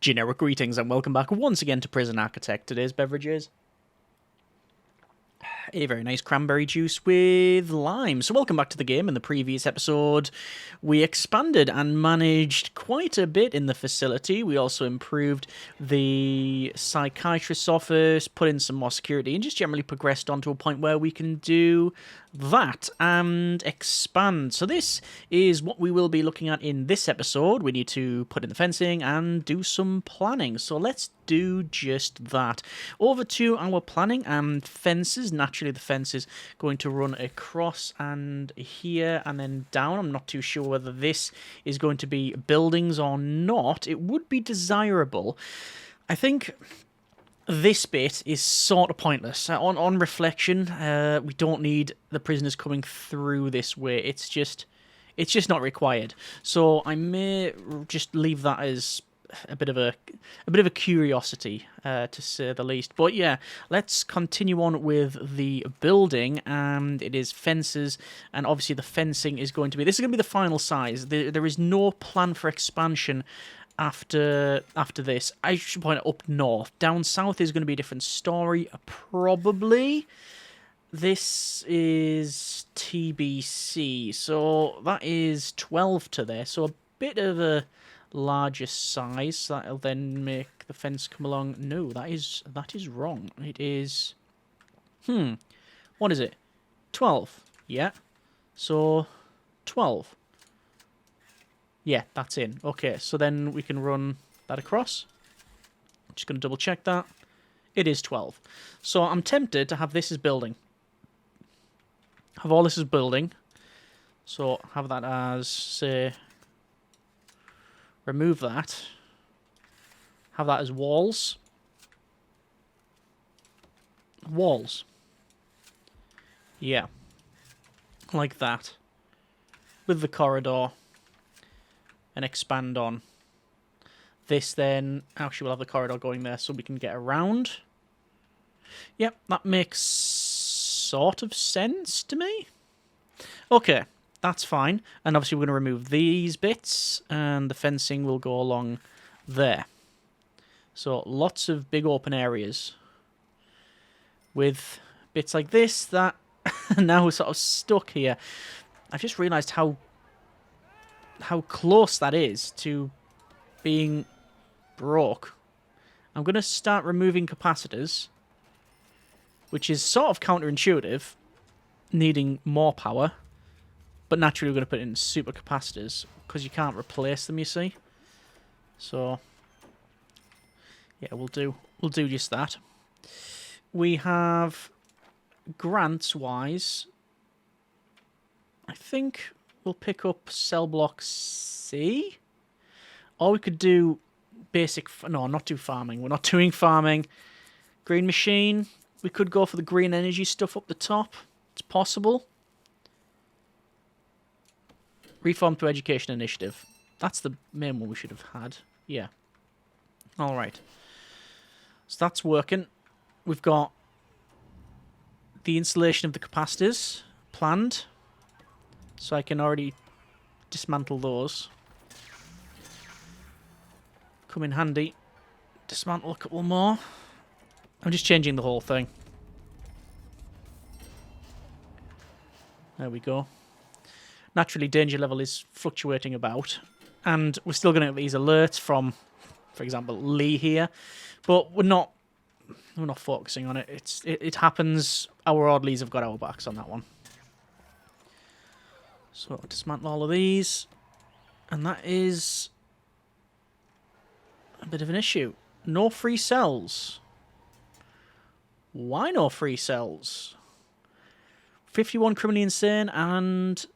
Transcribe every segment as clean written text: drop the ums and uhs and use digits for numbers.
Generic greetings and welcome back once again to Prison Architect. Today's beverage is a very nice cranberry juice with lime. So welcome back to the game. In the previous episode, we expanded and managed quite a bit in the facility. We also improved the psychiatrist's office, put in some more security, and just generally progressed on to a point where we can do that and expand. So this is what we will be looking at in this episode. We need to put in the fencing and do some planning. So let's do just that. Over to our planning and fences. Naturally, the fence is going to run across and here and then down. I'm not too sure whether this is going to be buildings or not. It would be desirable. I think this bit is sort of pointless. On reflection, we don't need the prisoners coming through this way. It's just not required. So I may just leave that as a bit of a curiosity, to say the least. But yeah, let's continue on with the building, and it is fences, and obviously the fencing is going to be. This is going to be the final size. There is no plan for expansion after this. I should point it up north. Down south is going to be a different story, probably. This is TBC, so that is 12 to there, so a bit of a larger size. That'll then make the fence come along. No, that is wrong. It is, what is it? 12, yeah. So, 12. Yeah, that's in. Okay, so then we can run that across. I'm just going to double check that. It is 12. So I'm tempted to have this as building. Have all this as building. So have that as, say, remove that. Have that as walls. Walls. Yeah. Like that. With the corridor. And expand on this then. Actually, we'll have the corridor going there so we can get around. Yep, that makes sort of sense to me. Okay, that's fine. And obviously we're going to remove these bits, and the fencing will go along there. So lots of big open areas with bits like this that now we're sort of stuck here. I've just realised how close that is to being broke. I'm going to start removing capacitors, which is sort of counterintuitive, needing more power, but naturally we're going to put in super capacitors because you can't replace them, you see. So yeah, we'll do just that. We have grants wise, I think we'll pick up cell block C, or we could do basic. No, not do farming. We're not doing farming. Green machine. We could go for the green energy stuff up the top. It's possible. Reform to education initiative. That's the main one we should have had. Yeah. All right. So that's working. We've got the installation of the capacitors planned. So I can already dismantle those. Come in handy. Dismantle a couple more. I'm just changing the whole thing. There we go. Naturally, danger level is fluctuating about. And we're still going to get these alerts from, for example, Lee here. But we're not focusing on it. It happens. Our orderlies have got our backs on that one. So dismantle all of these, and that is a bit of an issue. No free cells. Why no free cells? 51 criminally insane, and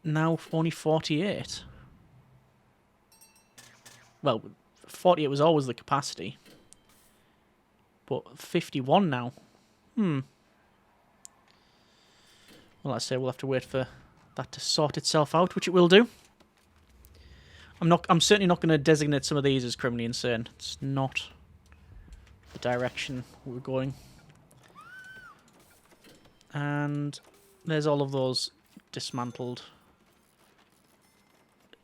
now only 48. Well, 48 was always the capacity, but 51 now. Well, let's say we'll have to wait for that to sort itself out, which it will do. I'm certainly not going to designate some of these as criminally insane. It's not the direction we're going. And there's all of those dismantled.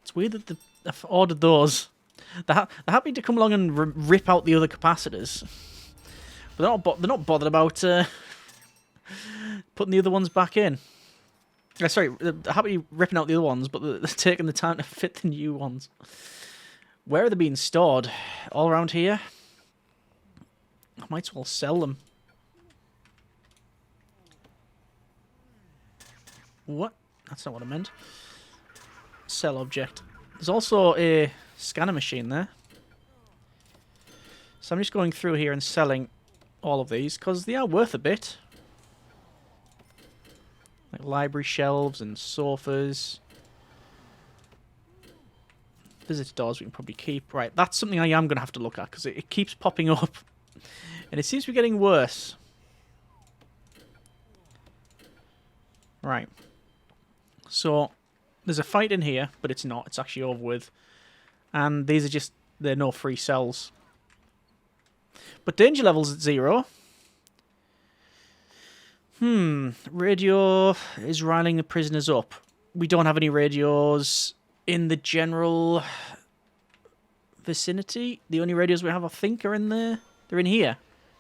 It's weird that I've ordered those They're happy to come along and rip out the other capacitors. But they're not bothered about putting the other ones back in. Sorry, they're happy ripping out the other ones, but they're taking the time to fit the new ones. Where are they being stored? All around here? I might as well sell them. What? That's not what I meant. Sell object. There's also a scanner machine there. So I'm just going through here and selling all of these, because they are worth a bit. Like library shelves and sofas. Visitor doors we can probably keep. Right, that's something I am going to have to look at, because it keeps popping up. And it seems to be getting worse. Right. So, there's a fight in here, but it's not. It's actually over with. And these are just... they're no free cells. But danger level's at 0. Radio is riling the prisoners up. We don't have any radios in the general vicinity. The only radios we have, I think, are in there. They're in here.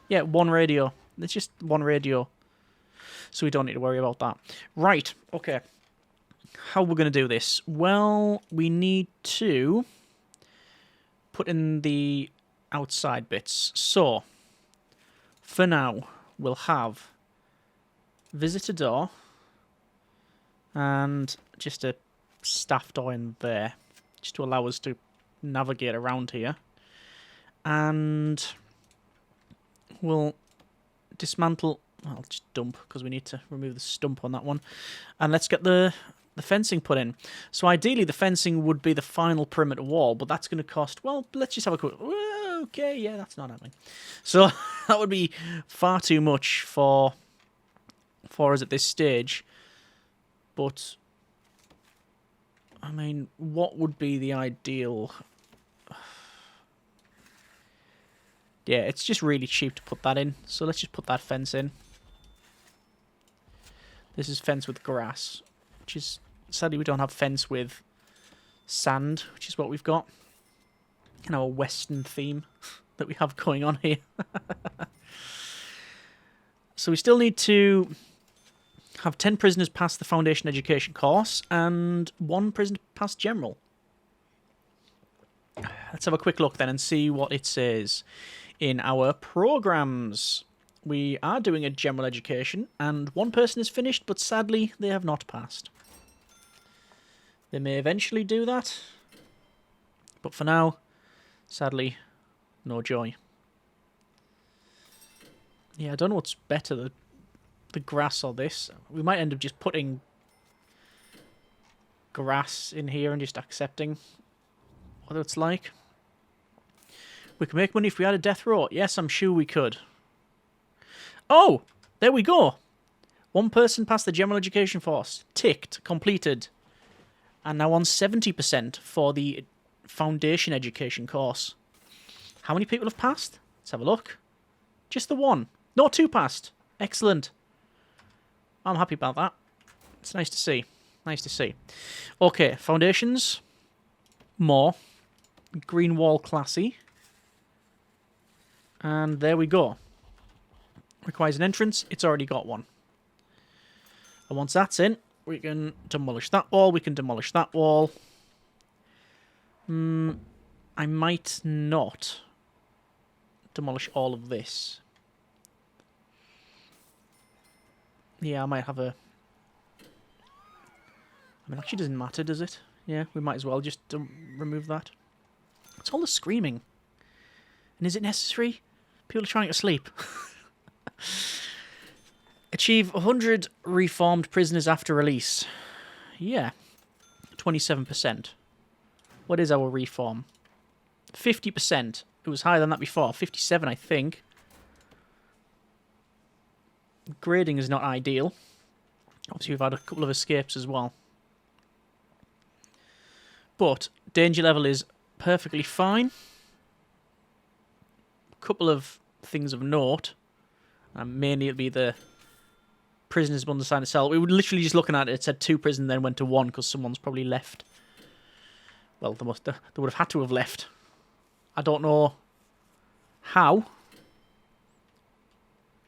Yeah, one radio. It's just one radio. So we don't need to worry about that. Right, okay. How we're going to do this? Well, we need to put in the outside bits. So, for now, we'll have visitor door and just a staff door in there, just to allow us to navigate around here. And we'll dismantle... well, just dump, because we need to remove the stump on that one. And let's get the fencing put in. So ideally, the fencing would be the final perimeter wall, but that's going to cost... well, let's just have a quick... okay, yeah, that's not happening. So that would be far too much for us at this stage. But, I mean, what would be the ideal... yeah, it's just really cheap to put that in. So let's just put that fence in. This is fence with grass, which is... sadly, we don't have fence with sand, which is what we've got. Kind of a Western theme that we have going on here. So we still need to have 10 prisoners pass the foundation education course and 1 prisoner pass general. Let's have a quick look then and see what it says in our programs. We are doing a general education, and 1 person is finished, but sadly, they have not passed. They may eventually do that, but for now, sadly, no joy. Yeah, I don't know what's better, the grass or this. We might end up just putting grass in here and just accepting what it's like. We could make money if we had a death row. Yes, I'm sure we could. Oh, there we go. 1 person passed the general education course. Ticked, completed. And now on 70% for the foundation education course. How many people have passed? Let's have a look. Just the 1. No, 2 passed. Excellent. I'm happy about that. It's nice to see. Nice to see. Okay, foundations. More. Green wall classy. And there we go. Requires an entrance. It's already got one. And once that's in, we can demolish that wall. We can demolish that wall. I might not demolish all of this. Yeah, I might have a... I mean, it actually doesn't matter, does it? Yeah, we might as well just remove that. What's all the screaming? And is it necessary? People are trying to sleep. Achieve 100 reformed prisoners after release. Yeah. 27%. What is our reform? 50%. It was higher than that before. 57, I think. Grading is not ideal. Obviously, we've had a couple of escapes as well. But danger level is perfectly fine. A couple of things of note. Mainly it'll be the prisoners undersigned a cell. We were literally just looking at it. It said 2 prisoners, then went to 1 because someone's probably left. Well, they would have had to have left I don't know how.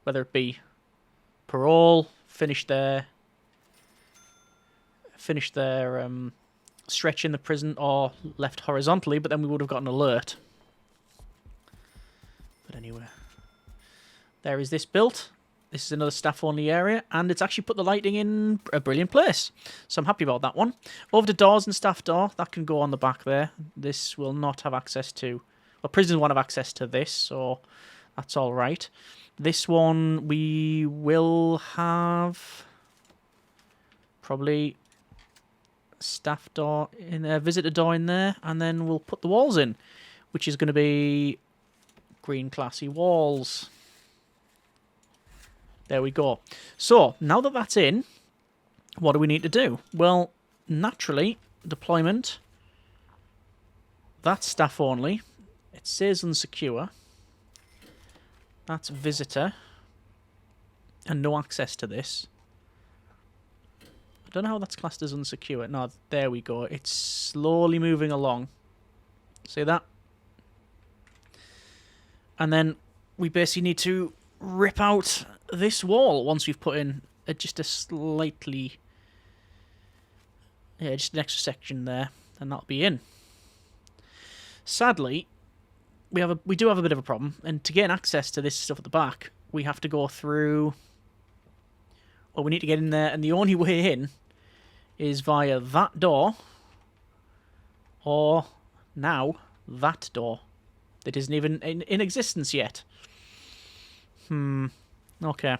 Whether it be parole, finish their stretch in the prison, or left horizontally, but then we would have got an alert. But anyway, there is this built. This is another staff-only area, and it's actually put the lighting in a brilliant place. So I'm happy about that one. Over to doors and staff door, that can go on the back there. This will not have access to... Well, prisons won't have access to this, so that's all right. This one, we will have... probably staff door in there, visitor door in there, and then we'll put the walls in, which is going to be green classy walls. There we go. So, now that that's in, what do we need to do? Well, naturally, deployment. That's staff only. It says unsecure. That's visitor. And no access to this. I don't know how that's classed as unsecure. No, there we go. It's slowly moving along. See that? And then we basically need to rip out this wall once we've put in just a slightly... Yeah, just an extra section there, and that'll be in. Sadly, we do have a bit of a problem, and to gain access to this stuff at the back, we have to go through... Well, we need to get in there, and the only way in is via that door, or now that door that isn't even in existence yet. Okay.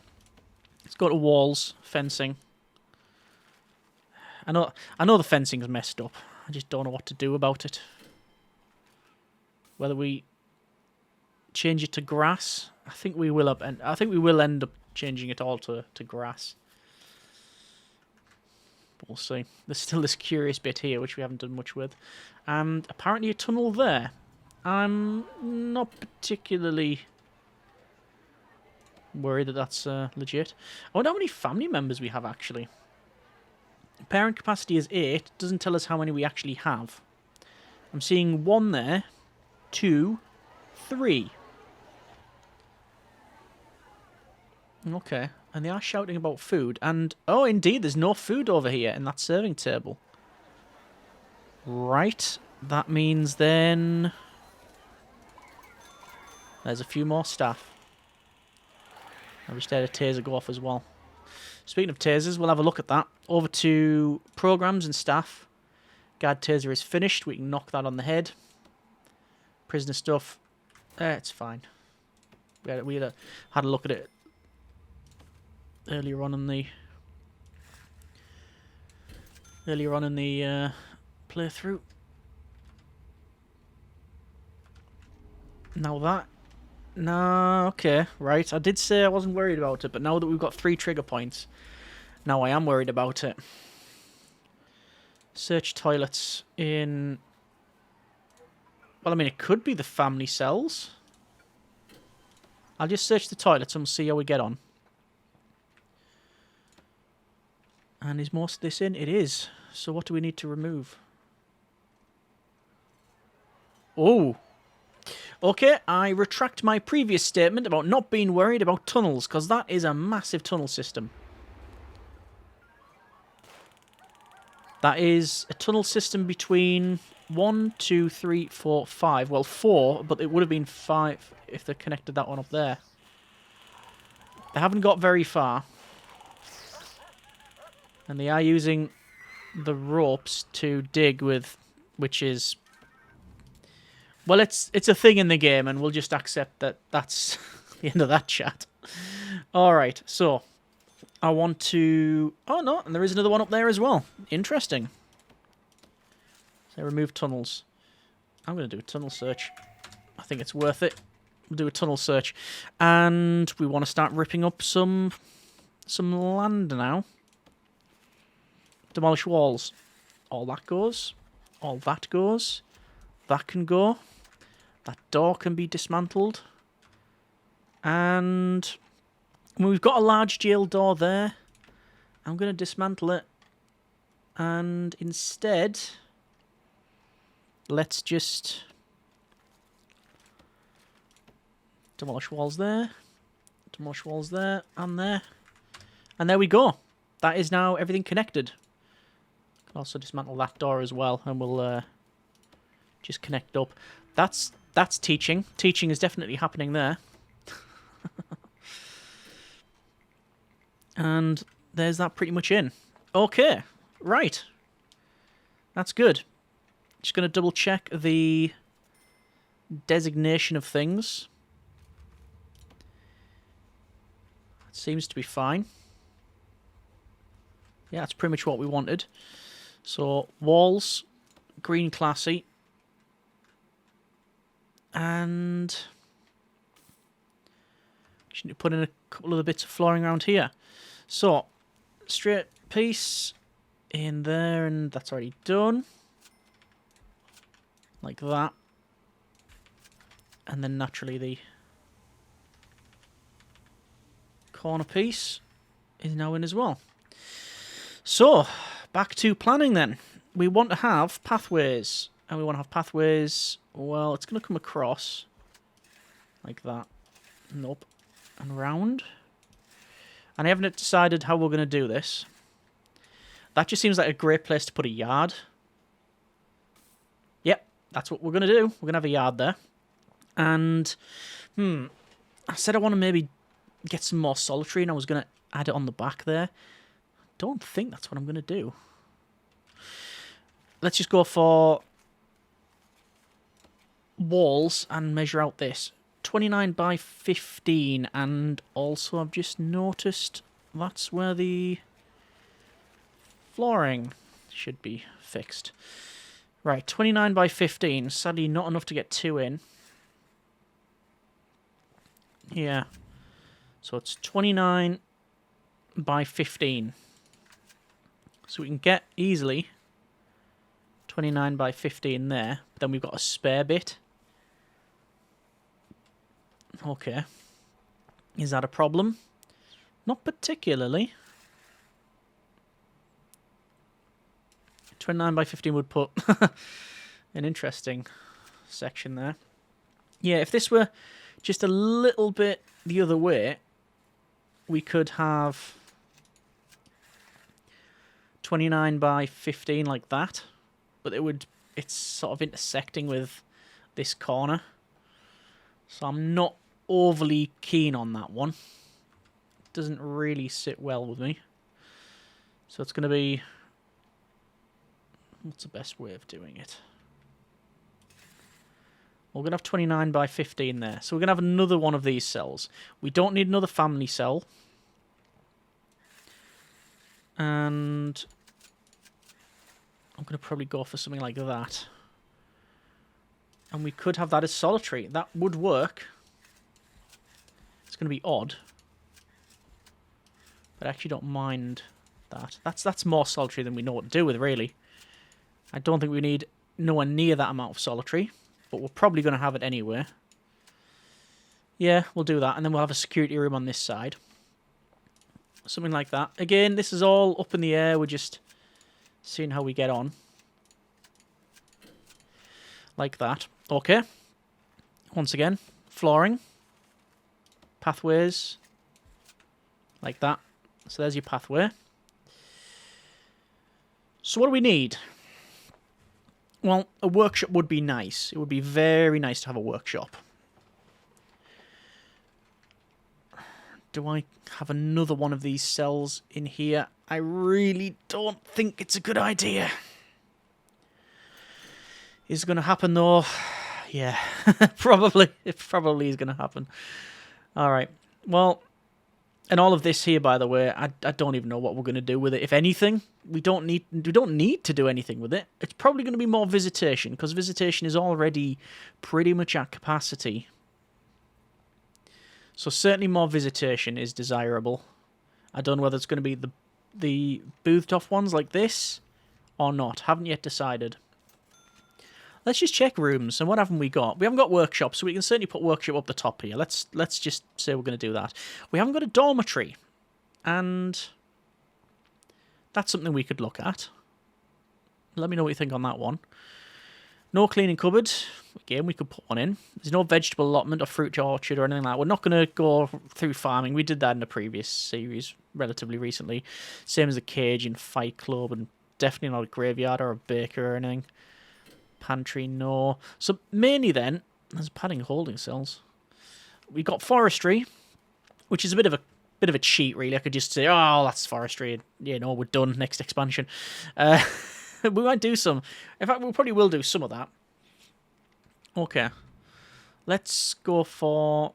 Let's go to walls, fencing. I know the fencing's messed up. I just don't know what to do about it. Whether we change it to grass, I think we will end up changing it all to grass. But we'll see. There's still this curious bit here which we haven't done much with. And apparently a tunnel there. I'm not particularly worried that that's legit. I wonder how many family members we have, actually. Parent capacity is 8. Doesn't tell us how many we actually have. I'm seeing 1 there. 2. 3. Okay. And they are shouting about food. And, oh, indeed, there's no food over here in that serving table. Right. That means then... There's a few more staff. I just had a taser go off as well. Speaking of tasers, we'll have a look at that. Over to programs and staff. Guard taser is finished. We can knock that on the head. Prisoner stuff. It's fine. We had a look at it earlier on in the playthrough. Now that. No, okay, right. I did say I wasn't worried about it, but now that we've got 3 trigger points, now I am worried about it. Search toilets in... Well, I mean, it could be the family cells. I'll just search the toilets and we'll see how we get on. And is most of this in? It is. So what do we need to remove? Oh! Okay, I retract my previous statement about not being worried about tunnels, because that is a massive tunnel system. That is a tunnel system between 1, 2, 3, 4, 5. Well, 4, but it would have been 5 if they connected that one up there. They haven't got very far. And they are using the ropes to dig with, which is... Well, it's a thing in the game, and we'll just accept that that's the end of that chat. Alright, so I want to... Oh, no, and there is another one up there as well. Interesting. So remove tunnels. I'm going to do a tunnel search. I think it's worth it. We'll do a tunnel search. And we want to start ripping up some land now. Demolish walls. All that goes. All that goes. That can go. That door can be dismantled. And we've got a large jail door there. I'm going to dismantle it. And instead, let's just Demolish walls there. Demolish walls there and there. And there we go. That is now everything connected. Can also dismantle that door as well, and we'll just connect up. That's teaching. Teaching is definitely happening there. And there's that pretty much in. Okay, right. That's good. Just going to double check the designation of things. It seems to be fine. Yeah, that's pretty much what we wanted. So, walls, green classy. And just need to put in a couple of the bits of flooring around here. So, straight piece in there, and that's already done. Like that. And then naturally the corner piece is now in as well. So, back to planning then. We want to have pathways. And we want to have pathways, well, it's going to come across like that. Nope. And round. And I haven't decided how we're going to do this. That just seems like a great place to put a yard. Yep, that's what we're going to do. We're going to have a yard there. And, I said I want to maybe get some more solitary, and I was going to add it on the back there. Don't think that's what I'm going to do. Let's just go for walls and measure out this. 29 by 15, and also I've just noticed that's where the flooring should be fixed. Right, 29 by 15. Sadly, not enough to get 2 in. Yeah. So it's 29 by 15. So we can get easily 29 by 15 there. But then we've got a spare bit. Okay. Is that a problem? Not particularly. 29 by 15 would put an interesting section there. Yeah, if this were just a little bit the other way, we could have 29 by 15 like that. But it's sort of intersecting with this corner. So I'm not overly keen on that one. It doesn't really sit well with me. So it's going to be... what's the best way of doing it? We're going to have 29 by 15 there. So we're going to have another one of these cells. We don't need another family cell. And I'm going to probably go for something like that. And we could have that as solitary. That would work. It's going to be odd. But I actually don't mind that. That's more solitary than we know what to do with, really. I don't think we need nowhere near that amount of solitary. But we're probably going to have it anyway. Yeah, we'll do that. And then we'll have a security room on this side. Something like that. Again, this is all up in the air. We're just seeing how we get on. Like that. Okay. Once again, flooring. Pathways. Like that. So there's your pathway. So what do we need? Well, a workshop would be nice. It would be very nice to have a workshop. Do I have another one of these cells in here? I really don't think it's a good idea. Is it going to happen though? Yeah, probably. It probably is going to happen. All right. Well, and all of this here, by the way, I don't even know what we're going to do with it. If anything, we don't need to do anything with it. It's probably going to be more visitation, because visitation is already pretty much at capacity. So certainly more visitation is desirable. I don't know whether it's going to be the boothed off ones like this or not. Haven't yet decided. Let's just check rooms. And what haven't we got? We haven't got workshop, so we can certainly put workshop up the top here. Let's just say we're going to do that. We haven't got a dormitory. And that's something we could look at. Let me know what you think on that one. No cleaning cupboard. Again, we could put one in. There's no vegetable allotment or fruit orchard or anything like that. We're not going to go through farming. We did that in the previous series relatively recently. Same as a cage in Fight Club, and definitely not a graveyard or a baker or anything. Pantry, no. So mainly then, there's padding holding cells. We got forestry, which is a bit of a cheat, really. I could just say, oh, that's forestry. You know, we're done. Next expansion. We might do some. In fact, we probably will do some of that. Okay. Let's go for...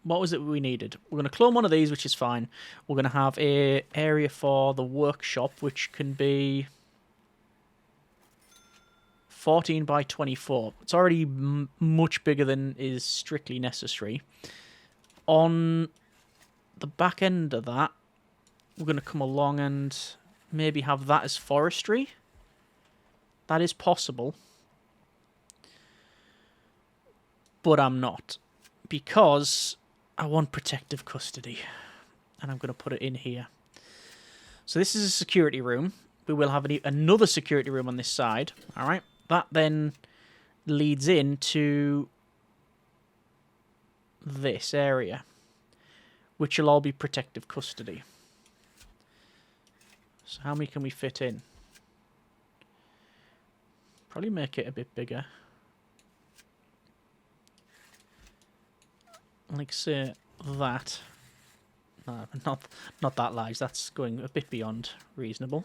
What was it we needed? We're going to clone one of these, which is fine. We're going to have a area for the workshop, which can be 14 by 24. It's already much bigger than is strictly necessary. On the back end of that, we're going to come along and maybe have that as forestry. That is possible. But I'm not. Because I want protective custody. And I'm going to put it in here. So this is a security room. We will have another security room on this side. Alright. That then leads into this area, which will all be protective custody. So how many can we fit in? Probably make it a bit bigger. Like, say, that. No, not that large. That's going a bit beyond reasonable.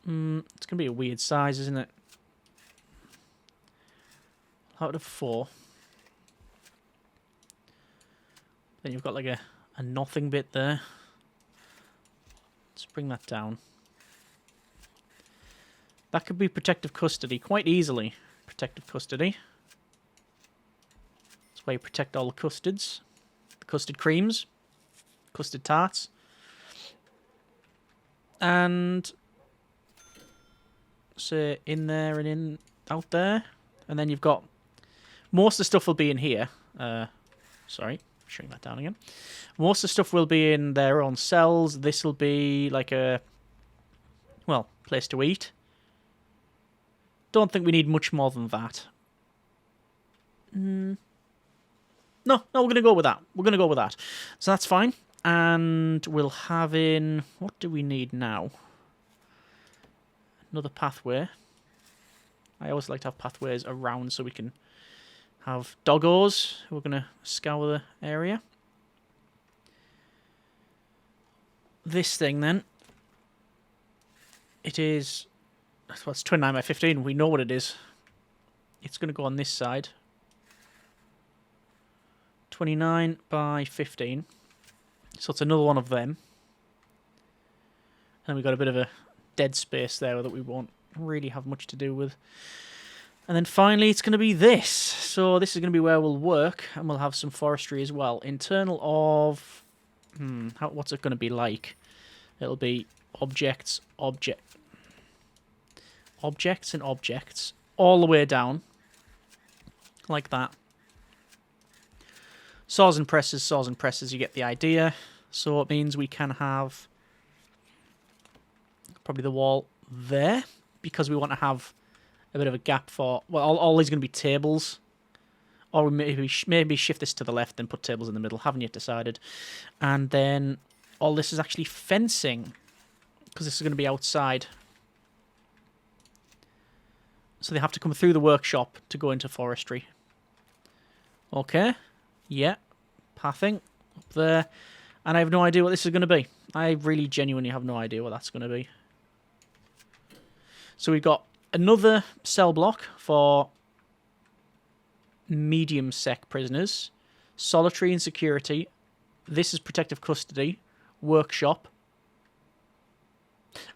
It's going to be a weird size, isn't it? Out of 4. Then you've got like a nothing bit there. Let's bring that down. That could be protective custody quite easily. Protective custody. That's where you protect all the custards. The custard creams. Custard tarts. And... say in there and in out there. And then you've got... most of the stuff will be in here. Sorry. Shrink that down again. Most of the stuff will be in their own cells. This will be like a, well, place to eat. Don't think we need much more than that. No, we're going to go with that. We're going to go with that. So that's fine. And we'll have in... what do we need now? Another pathway. I always like to have pathways around so we can have doggos who are going to scour the area. This thing then, it is, well, it's 29 by 15. We know what it is. It's going to go on this side. 29 by 15. So it's another one of them. And we've got a bit of a dead space there that we won't really have much to do with. And then finally, it's going to be this. So this is going to be where we'll work, and we'll have some forestry as well. Internal of... what's it going to be like? It'll be objects, objects and objects, all the way down. Like that. Saws and presses, you get the idea. So it means we can have probably the wall there, because we want to have a bit of a gap for... well, all these are going to be tables. Or maybe shift this to the left and put tables in the middle. Haven't yet decided. And then all this is actually fencing, because this is going to be outside. So they have to come through the workshop to go into forestry. Okay. Yeah. Pathing. Up there. And I have no idea what this is going to be. I really genuinely have no idea what that's going to be. So we've got another cell block for medium sec prisoners. Solitary and security. This is protective custody. Workshop.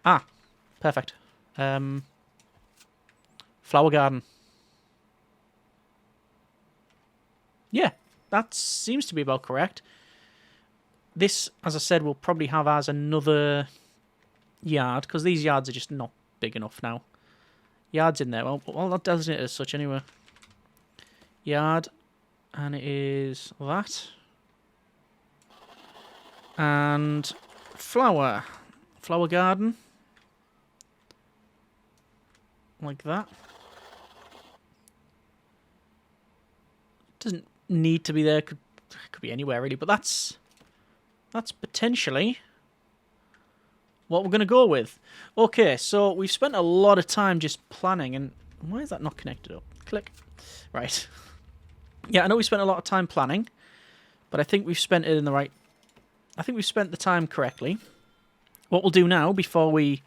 Ah, perfect. Flower garden. Yeah, that seems to be about correct. This, as I said, we'll probably have as another yard, because these yards are just not big enough now. Yard's in there. Well, not designated as such anyway. Yard. And it is that. And flower. Flower garden. like that. Doesn't need to be there. Could be anywhere really, but that's potentially what we're going to go with. Okay, so we've spent a lot of time just planning, and why is that not connected up? Click. Right. Yeah, I know we spent a lot of time planning, but I think we've spent it in the right... I think we've spent the time correctly. What we'll do now, before we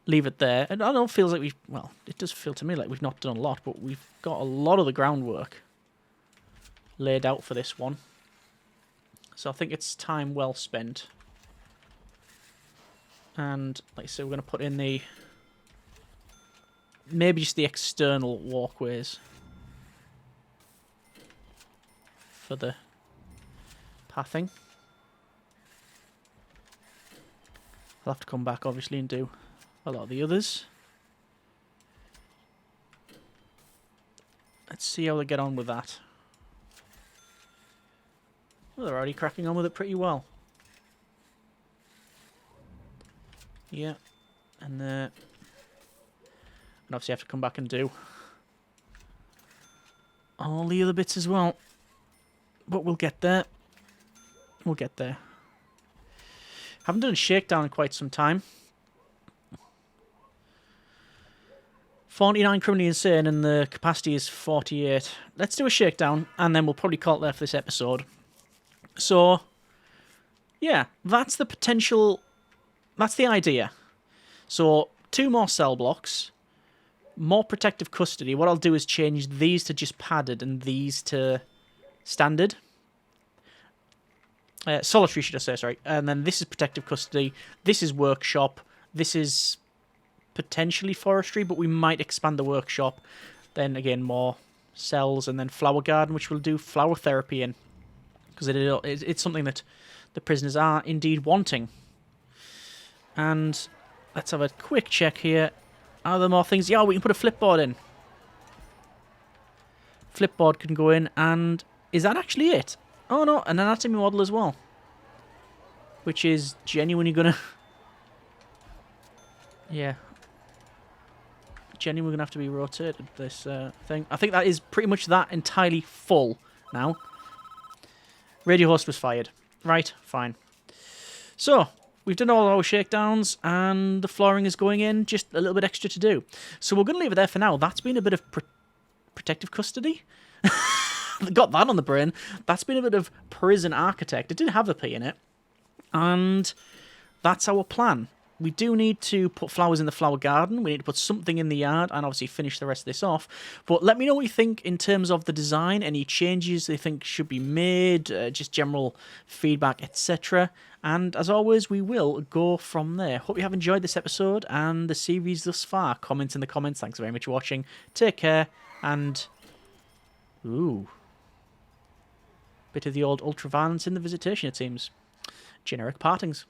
leave it there, and I know it feels like we've... Well, it does feel to me like we've not done a lot, but we've got a lot of the groundwork laid out for this one. So I think it's time well spent. And, like I said, we're going to put in the... Maybe just the external walkways for the pathing. I'll have to come back, obviously, and do a lot of the others. Let's see how they get on with that. Well, they're already cracking on with it pretty well. Yeah. And obviously have to come back and do all the other bits as well. But we'll get there. We'll get there. Haven't done a shakedown in quite some time. 49 criminally insane and the capacity is 48. Let's do a shakedown and then we'll probably call it there for this episode. So, yeah, that's the potential... That's the idea. So, 2 more cell blocks, more protective custody. What I'll do is change these to just padded and these to standard. Solitary, should I say, sorry. And then this is protective custody. This is workshop. This is potentially forestry, but we might expand the workshop. Then, again, more cells and then flower garden, which we'll do flower therapy in. Because it's something that the prisoners are indeed wanting. And let's have a quick check here. Are there more things? Yeah, we can put a flipboard in. Flipboard can go in, and is that actually it? Oh no, an anatomy model as well. Which is genuinely gonna... Yeah. Genuinely gonna have to be rotated, this thing. I think that is pretty much that entirely full now. Radio host was fired. Right, fine. So, we've done all our shakedowns, and the flooring is going in. Just a little bit extra to do. So we're going to leave it there for now. That's been a bit of protective custody. Got that on the brain. That's been a bit of prison architect. It did have the P in it. And that's our plan. We do need to put flowers in the flower garden. We need to put something in the yard and obviously finish the rest of this off. But let me know what you think in terms of the design, any changes you think should be made, just general feedback, etc. And as always, we will go from there. Hope you have enjoyed this episode and the series thus far. Comment in the comments. Thanks very much for watching. Take care and... Ooh. Bit of the old ultraviolence in the visitation, it seems. Generic partings.